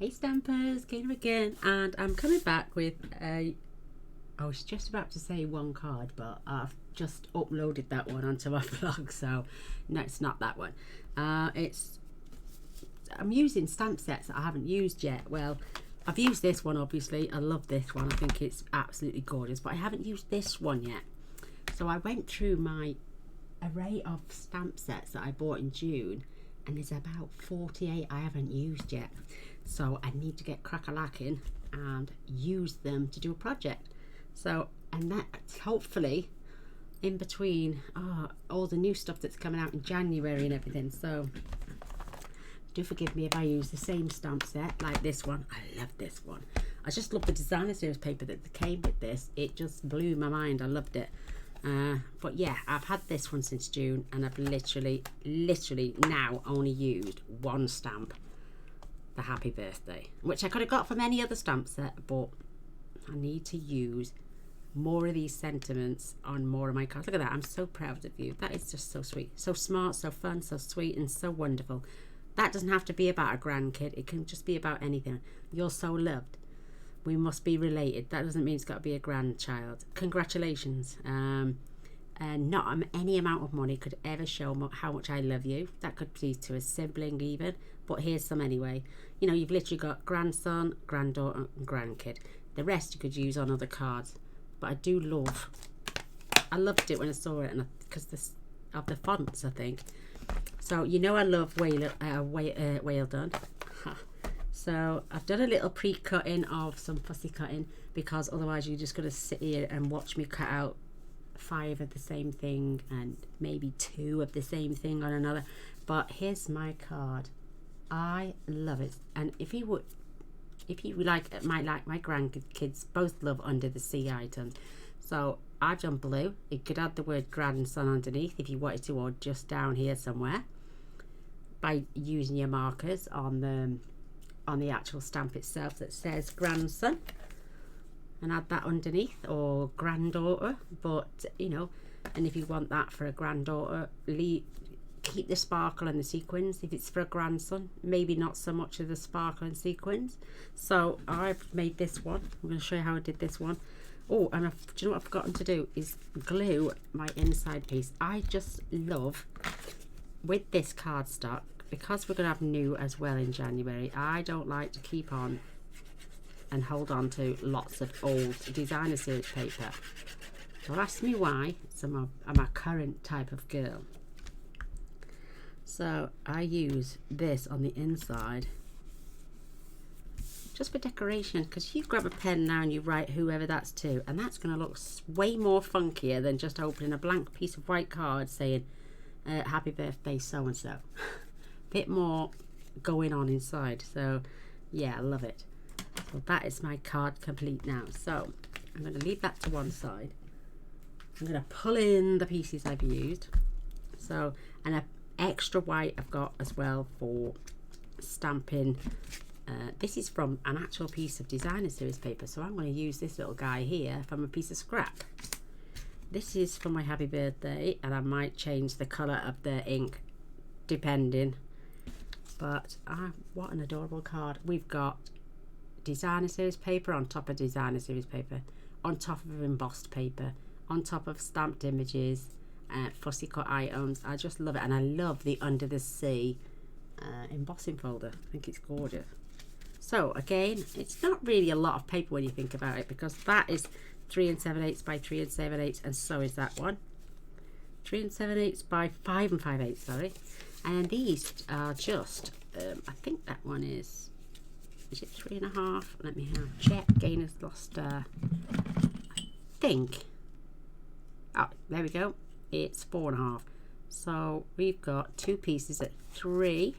Hey Stampers, Gaynor again, and I'm coming back with a, I was just about to say one card, but I've just uploaded that one onto my blog, so no, it's not that one. I'm using stamp sets that I haven't used yet. Well, I've used this one, obviously. I love this one. I think it's absolutely gorgeous, but I haven't used this one yet. So I went through my array of stamp sets that I bought in June, and there's about 48 I haven't used yet. So I need to get crack-a-lacking and use them to do a project. So, and that hopefully in between all the new stuff that's coming out in January and everything. So do forgive me if I use the same stamp set like this one. I love this one. I just love the designer series paper that came with this. It just blew my mind. I loved it. But yeah, I've had this one since June, and I've literally now only used one stamp, the happy birthday, which I could have got from any other stamp set, but I need to use more of these sentiments on more of my cards. Look at that. I'm so proud of you. That is just so sweet, so smart, so fun, so sweet, and so wonderful. That doesn't have to be about a grandkid. It can just be about anything. You're so loved. We must be related. That doesn't mean it's got to be a grandchild. Congratulations. And not any amount of money could ever show how much I love you. That could be to a sibling even, but here's some anyway. You know, you've literally got grandson, granddaughter, and grandkid. The rest you could use on other cards. But I do love, I loved it when I saw it, and because of the fonts, I think. So you know I love whale done. So I've done a little pre-cutting of some fussy cutting, because otherwise you're just going to sit here and watch me cut out 5 of the same thing and maybe 2 of the same thing on another. But here's my card. I love it. And if you like my grandkids both love under the sea items. So I've done blue. You could add the word grandson underneath if you wanted to, or just down here somewhere, by using your markers on the actual stamp itself that says grandson, and add that underneath, or granddaughter. But you know, and if you want that for a granddaughter, keep the sparkle and the sequins. If it's for a grandson, maybe not so much of the sparkle and sequins. So I've made this one. I'm going to show you how I did this one. Oh, and do you know what I've forgotten to do is glue my inside piece. I just love, with this cardstock, because we're going to have new as well in January, I don't like to keep on and hold on to lots of old designer series paper. Don't ask me why. I'm a current type of girl. So I use this on the inside just for decoration, because you grab a pen now and you write whoever that's to, and that's going to look way more funkier than just opening a blank piece of white card saying happy birthday so and so. Bit more going on inside. So yeah, I love it. So that is my card complete now. So I'm going to leave that to one side. I'm going to pull in the pieces I've used. So, and an extra white I've got as well for stamping. This is from an actual piece of designer series paper, so I'm going to use this little guy here from a piece of scrap. This is for my happy birthday, and I might change the colour of the ink depending. But what an adorable card. We've got designer series paper on top of designer series paper, on top of embossed paper, on top of stamped images, fussy cut items. I just love it, and I love the under the sea embossing folder. I think it's gorgeous. So again, it's not really a lot of paper when you think about it, because that is 3 7/8 by 3 7/8, and so is that one 3 7/8 by 5 5/8, sorry. And these are just I think that one is it 3.5? Let me have check. Gaynor's lost I think, oh, there we go, it's 4.5. So we've got 2 pieces at 3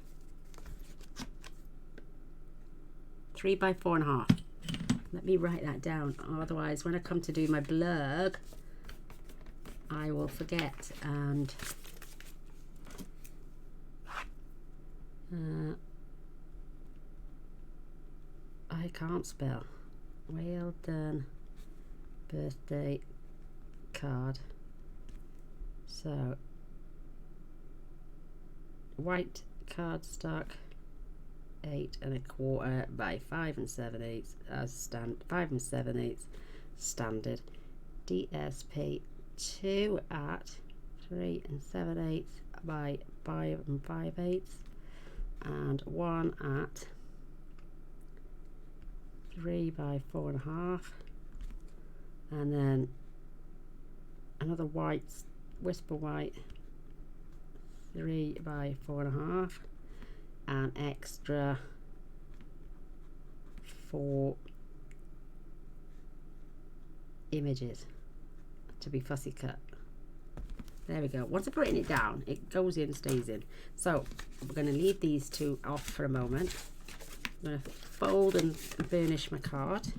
by 4.5. Let me write that down, otherwise when I come to do my blurb I will forget. And I can't spell. Well done birthday card. So white cardstock, 8 1/4 by 5 7/8 as 5 7/8 standard. DSP 2 at 3 7/8 by 5 5/8 and 1 at 3 by 4 1/2, and then another white, whisper white, 3 by 4 1/2, and extra 4 images to be fussy cut. There we go. Once I've written it down, it goes in, stays in. So we're going to leave these two off for a moment. I'm going to fold and burnish my card,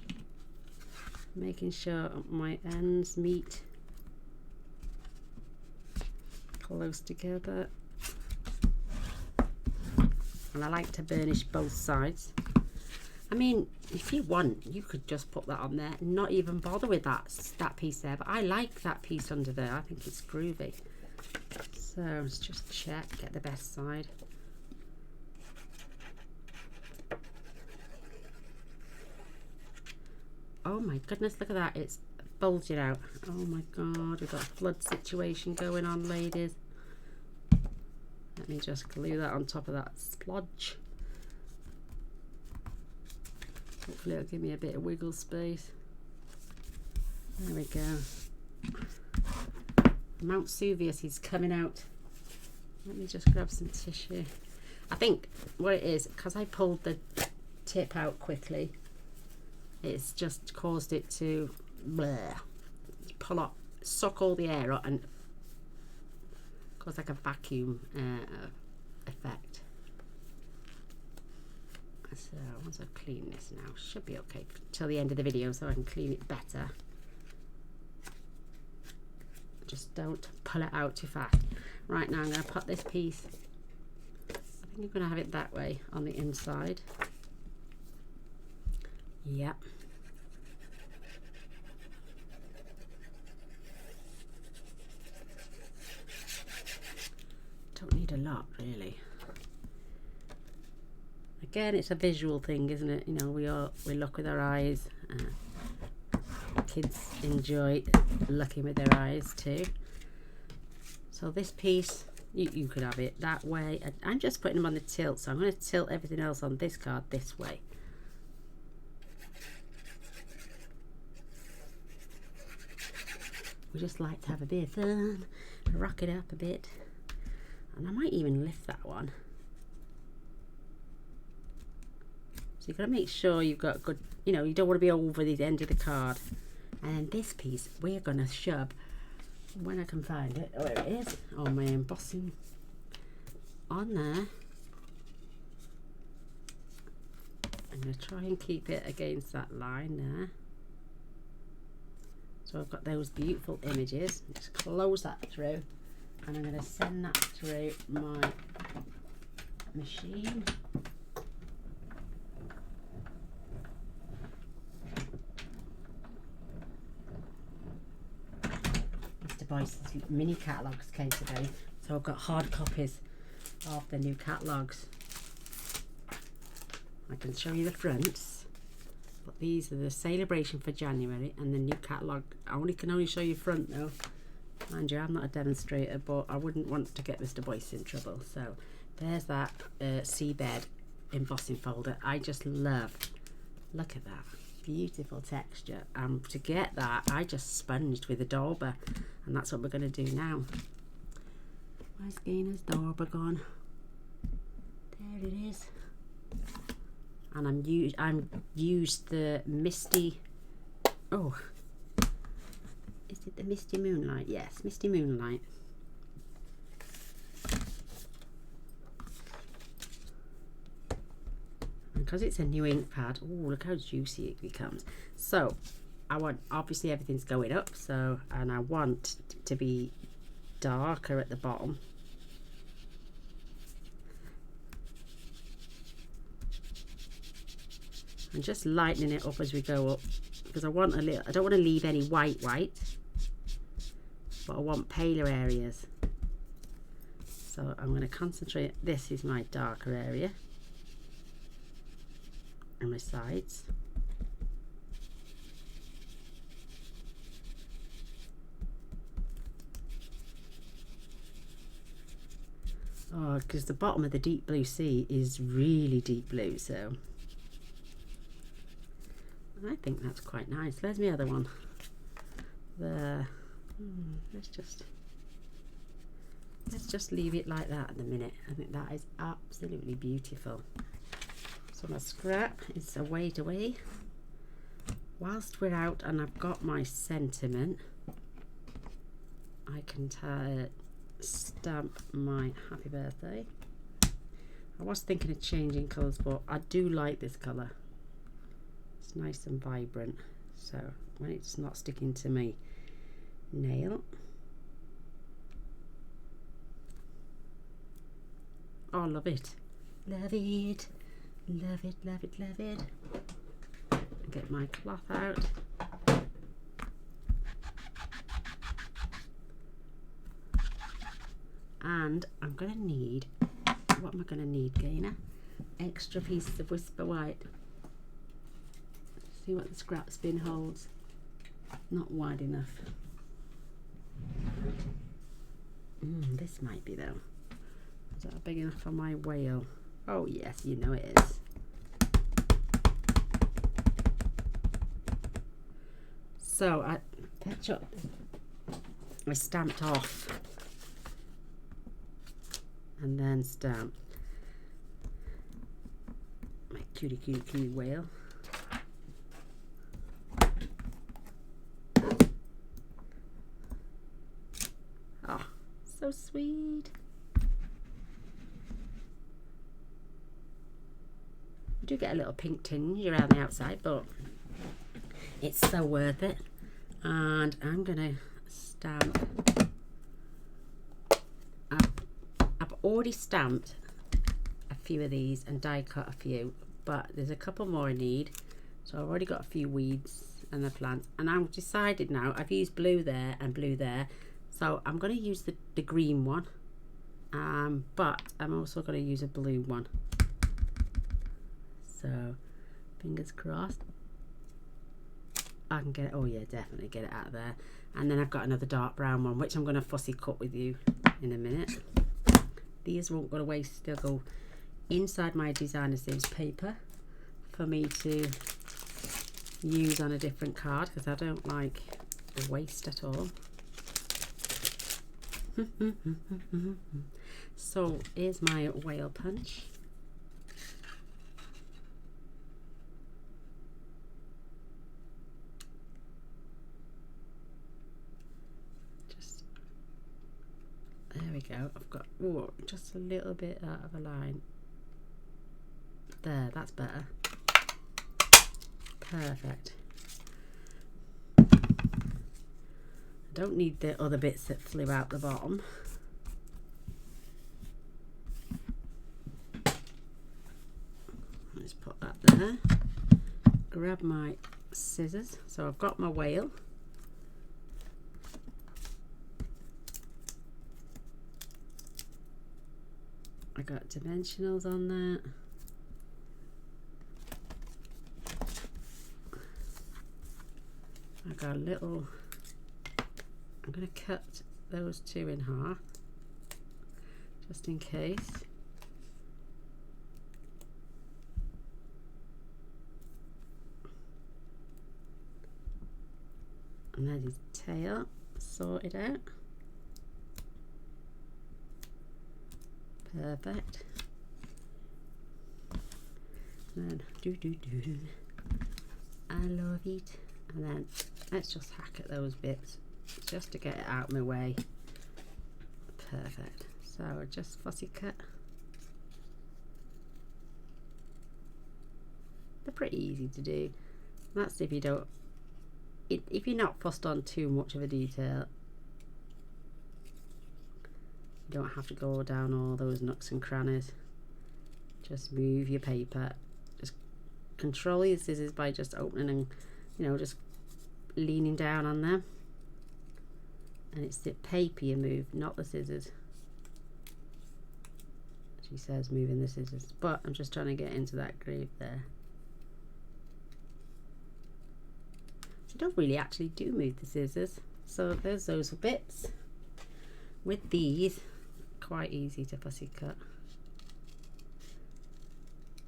making sure my ends meet close together. And I like to burnish both sides. I mean, if you want, you could just put that on there and not even bother with that piece there. But I like that piece under there. I think it's groovy. So let's just check, get the best side. Oh my goodness, look at that. It's bulging out. Oh my God, we've got a flood situation going on, ladies. Let me just glue that on top of that splodge. Hopefully it'll give me a bit of wiggle space. There we go. Mount Vesuvius is coming out. Let me just grab some tissue. I think what it is, because I pulled the tip out quickly, it's just caused it to pull up, suck all the air up and cause like a vacuum effect. So once I clean this now, should be okay till the end of the video, so I can clean it better. Just don't pull it out too fast. Right, now I'm going to put this piece, I think I'm going to have it that way on the inside. Yep. Don't need a lot, really. Again, it's a visual thing, isn't it? You know, we look with our eyes. Kids enjoy looking with their eyes too. So this piece, you could have it that way. I'm just putting them on the tilt, so I'm going to tilt everything else on this card this way. We just like to have a bit of fun, rock it up a bit, and I might even lift that one. So you've got to make sure you've got good, you know, you don't want to be over the end of the card. And then this piece, we're going to shove, when I can find it, oh, there it is, on my embossing, on there. I'm going to try and keep it against that line there. So I've got those beautiful images. Just close that through, and I'm going to send that through my machine. Boyce's mini catalogues came today, so I've got hard copies of the new catalogues. I can show you the fronts, but these are the celebration for January and the new catalogue. I can only show you front though. Mind you, I'm not a demonstrator, but I wouldn't want to get Mr. Boyce in trouble. So there's that seabed embossing folder. I just love, look at that. Beautiful texture, and to get that I just sponged with a dauber, and that's what we're going to do now. Where's Gaynor's dauber gone? There it is. And I'm used the Misty, oh, is it the Misty Moonlight? Yes, Misty Moonlight. Because it's a new ink pad, oh, look how juicy it becomes. So I want, obviously everything's going up, so, and I want to be darker at the bottom. I'm just lightening it up as we go up, because I want a little, I don't want to leave any white, but I want paler areas. So I'm going to concentrate, this is my darker area. on the sides. Oh, because the bottom of the deep blue sea is really deep blue, so I think that's quite nice. There's my other one. There. Let's just leave it like that at the minute. I think that is absolutely beautiful. So my scrap is away. Whilst we're out and I've got my sentiment, I can stamp my happy birthday. I was thinking of changing colours, but I do like this colour. It's nice and vibrant, so when it's not sticking to my nail. Oh, love it. Love it. Love it, love it, love it. Get my cloth out. And I'm going to need, what am I going to need, Gaynor? Extra pieces of Whisper White. See what the scrap spin holds. Not wide enough. This might be though. Is that big enough for my whale? Oh yes, you know it is. So I stamped off and then stamped my cutie whale. Oh, so sweet. You do get a little pink tinge around the outside, but it's so worth it. And I'm gonna stamp. I've already stamped a few of these and die cut a few, but there's a couple more I need. So I've already got a few weeds and the plants, and I've decided now, I've used blue there and blue there, so I'm going to use the green one, but I'm also going to use a blue one. So fingers crossed I can get it. Oh yeah, definitely get it out of there. And then I've got another dark brown one, which I'm going to fussy cut with you in a minute. These won't go to waste. They'll go inside my designer series paper for me to use on a different card, because I don't like the waste at all. So here's my whale punch. There we go. I've got just a little bit out of a line. There, that's better. Perfect. I don't need the other bits that flew out the bottom. Let's put that there. Grab my scissors. So I've got my whale. I got dimensionals on that. I got a little, I'm going to cut those two in half just in case. And there's his tail sorted out. Perfect. And then I love it. And then let's just hack at those bits just to get it out of my way. Perfect. So just fussy cut. They're pretty easy to do. That's if you don't, if you're not fussed on too much of a detail. You don't have to go down all those nooks and crannies. Just move your paper. Just control your scissors by just opening and, you know, just leaning down on them. And it's the paper you move, not the scissors. She says moving the scissors, but I'm just trying to get into that groove there. They don't really actually do move, the scissors. So there's those bits. With these, quite easy to fussy cut.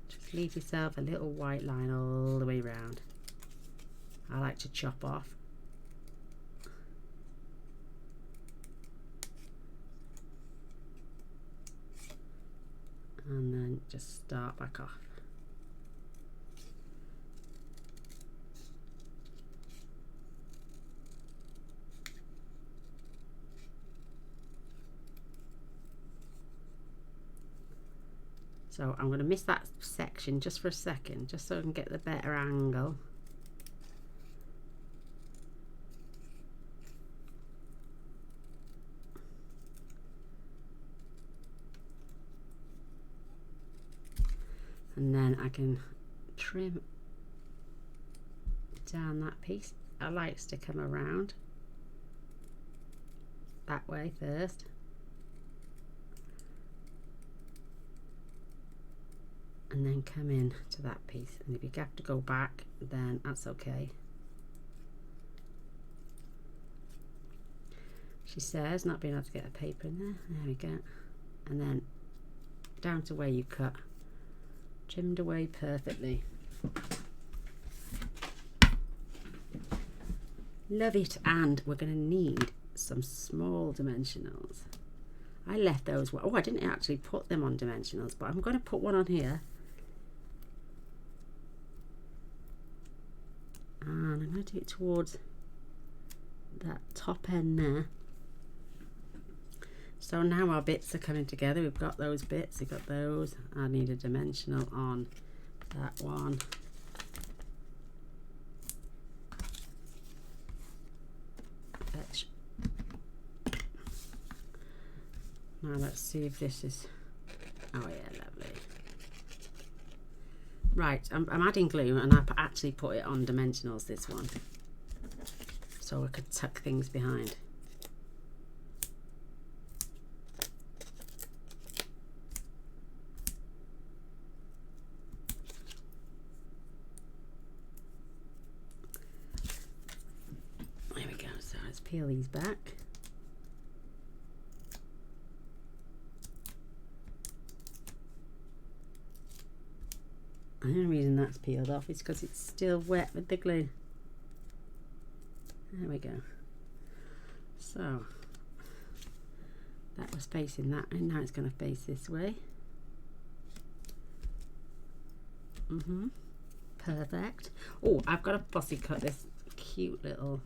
Just leave yourself a little white line all the way around. I like to chop off. And then just start back off. So I'm going to miss that section just for a second, just so I can get the better angle. And then I can trim down that piece. I like to come around that way first. And then come in to that piece. And if you have to go back, then that's okay. She says, not being able to get a paper in there. There we go. And then down to where you cut. Trimmed away perfectly. Love it. And we're going to need some small dimensionals. I left those. Oh, I didn't actually put them on dimensionals, but I'm going to put one on here. And I'm going to do it towards that top end there. So now our bits are coming together. We've got those bits, we've got those. I need a dimensional on that one. Fetch. Now let's see if this is, oh yeah, lovely. Right, I'm adding glue, and I've actually put it on dimensionals, this one, so I could tuck things behind. There we go, so let's peel these back. The only reason that's peeled off is because it's still wet with the glue. There we go. So that was facing that, and now it's going to face this way. Perfect. Oh, I've got to fussy cut this cute little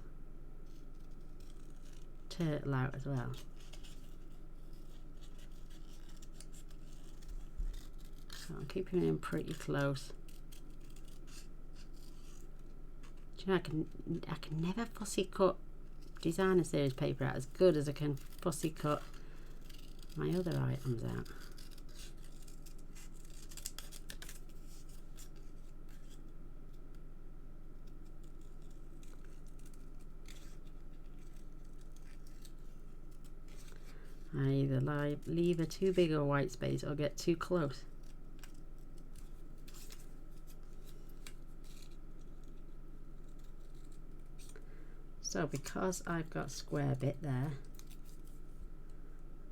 turtle out as well. So I'm keeping him pretty close. Do you know, I can never fussy cut designer series paper out as good as I can fussy cut my other items out. I either leave a too big a white space or get too close. So because I've got a square bit there,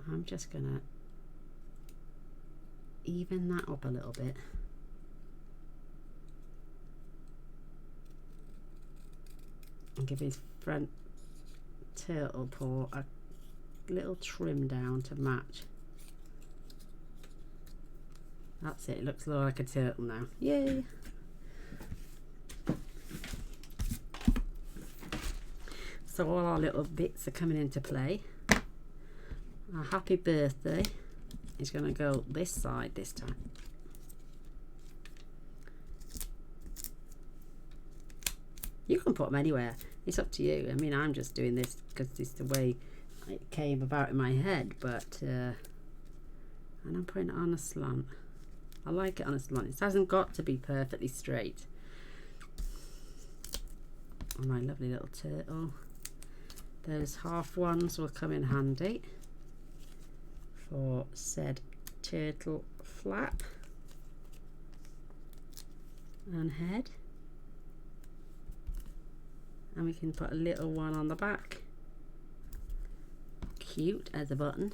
I'm just gonna even that up a little bit. And give his front turtle paw a little trim down to match. That's it, it looks more like a turtle now. Yay! So all our little bits are coming into play. Our happy birthday is going to go this side this time. You can put them anywhere, it's up to you. I mean, I'm just doing this because it's the way it came about in my head, but and I'm putting it on a slant. I like it on a slant. It hasn't got to be perfectly straight. Oh, my lovely little turtle. Those half ones will come in handy for said turtle flap and head. and we can put a little one on the back. Cute as a button.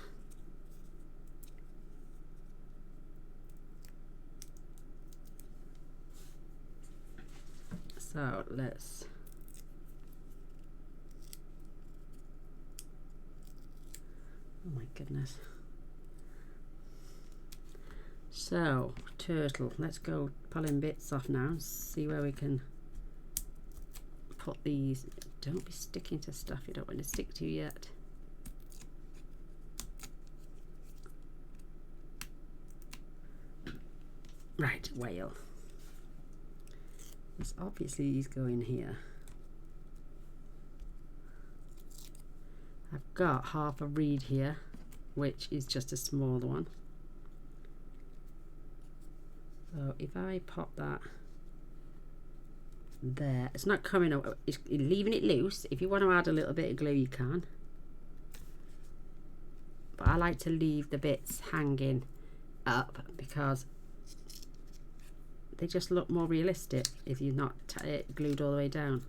So let's oh my goodness. So turtle, let's go pulling bits off now, see where we can put these. Don't be sticking to stuff you don't want to stick to yet. Right, whale. This obviously is going here. I've got half a reed here, which is just a small one. So if I pop that there, it's not coming up, it's leaving it loose. If you want to add a little bit of glue, you can. But I like to leave the bits hanging up because they just look more realistic if you're not glued all the way down.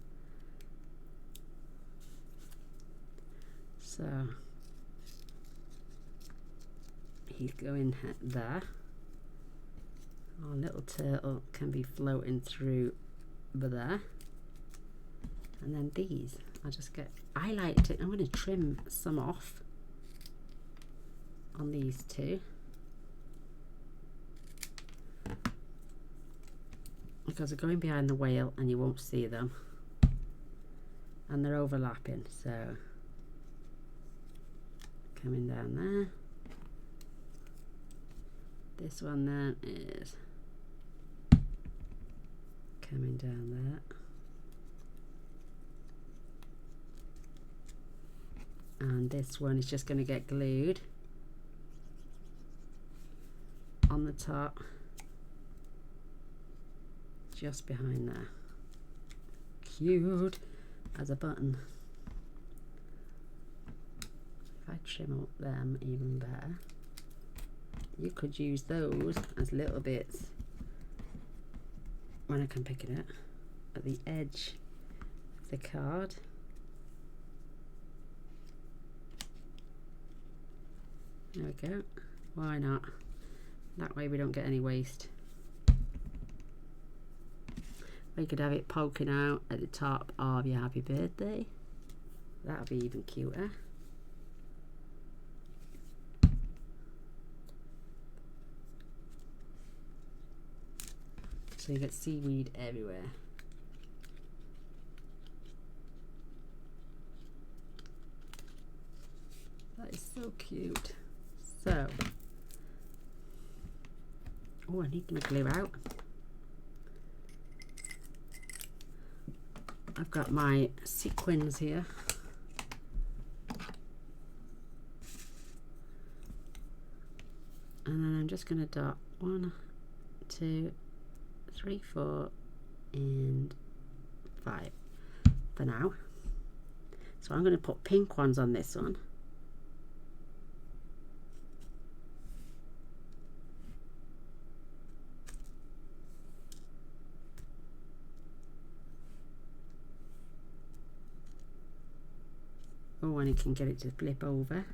So he's going there. Our little turtle can be floating through there. And then these, I like to, I'm going to trim some off on these two. Because they're going behind the whale and you won't see them. And they're overlapping, so coming down there. This one then is coming down there. And this one is just going to get glued on the top, just behind there. Cute as a button. If I trim up them even better, you could use those as little bits when I can pick it up at the edge of the card. There we go. Why not? That way we don't get any waste. Or you could have it poking out at the top of your happy birthday. That would be even cuter. So you get seaweed everywhere. That is so cute. So, oh, I need my glue out. I've got my sequins here. And then I'm just going to dot 1, 2, 3, 4 and 5 for now. So I'm going to put pink ones on this one. Oh, and you can get it to flip over.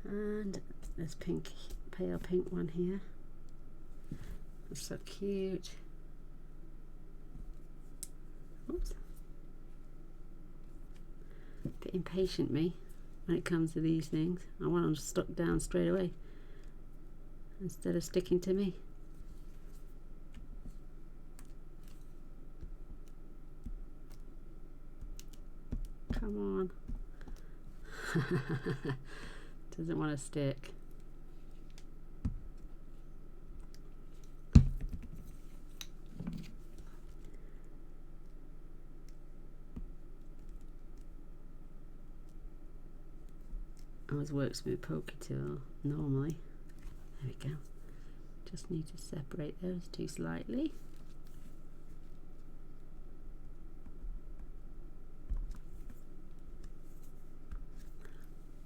And this pink, pale pink one here. That's so cute. Oops. A bit impatient me when it comes to these things. I want them stuck down straight away instead of sticking to me. Come on. Doesn't want to stick. Always works with a pokey tool normally. There we go. Just need to separate those two slightly.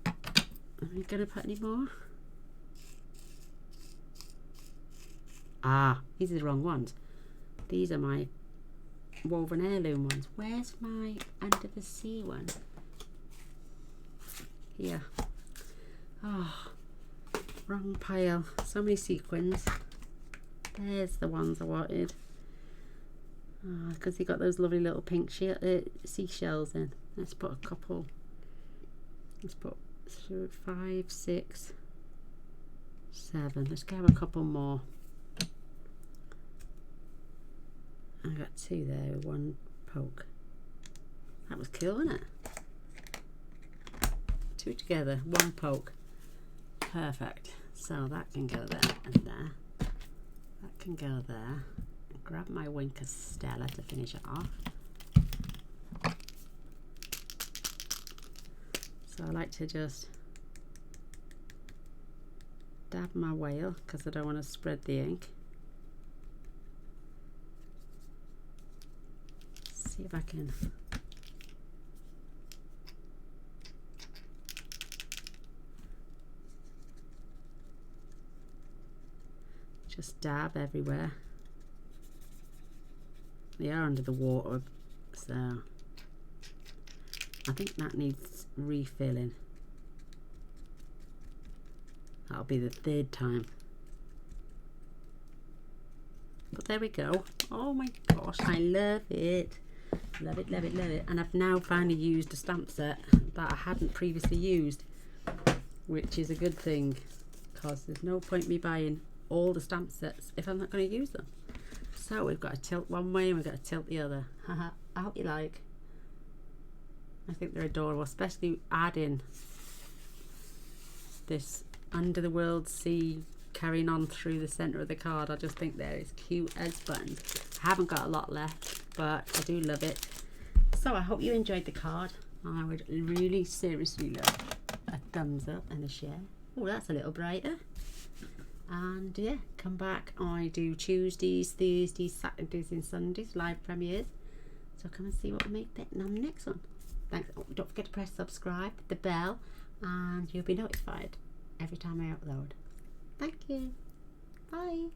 Are we going to put any more? Ah, these are the wrong ones. These are my woven heirloom ones. Where's my under the sea one? Here. Oh, wrong pile. So many sequins. There's the ones I wanted. Because you got those lovely little pink seashells in. Let's put a couple. Let's put 5, 6, 7. Let's grab a couple more. I got 2 there, 1 poke. That was cool, wasn't it? 2 together, 1 poke. Perfect. So that can go there and there. That can go there. Grab my Winker Stella to finish it off. So I like to just dab my whale because I don't want to spread the ink. See if I can just dab everywhere. They are under the water, so I think that needs refilling. That'll be the 3rd time. But there we go. Oh my gosh, I love it. Love it, love it, love it. And I've now finally used a stamp set that I hadn't previously used, which is a good thing, because there's no point me buying all the stamp sets if I'm not going to use them. So we've got to tilt one way and we've got to tilt the other. I hope you like. I think they're adorable, especially adding this under the world sea carrying on through the centre of the card. I just think they're as cute as buttons. I haven't got a lot left, but I do love it. So I hope you enjoyed the card. I would really seriously love a thumbs up and a share. Oh, that's a little brighter. And yeah, come back. I do Tuesdays, Thursdays, Saturdays and Sundays live premieres. So come and see what we make on the next one. Thanks. Oh, don't forget to press subscribe, the bell, and you'll be notified every time I upload. Thank you. Bye.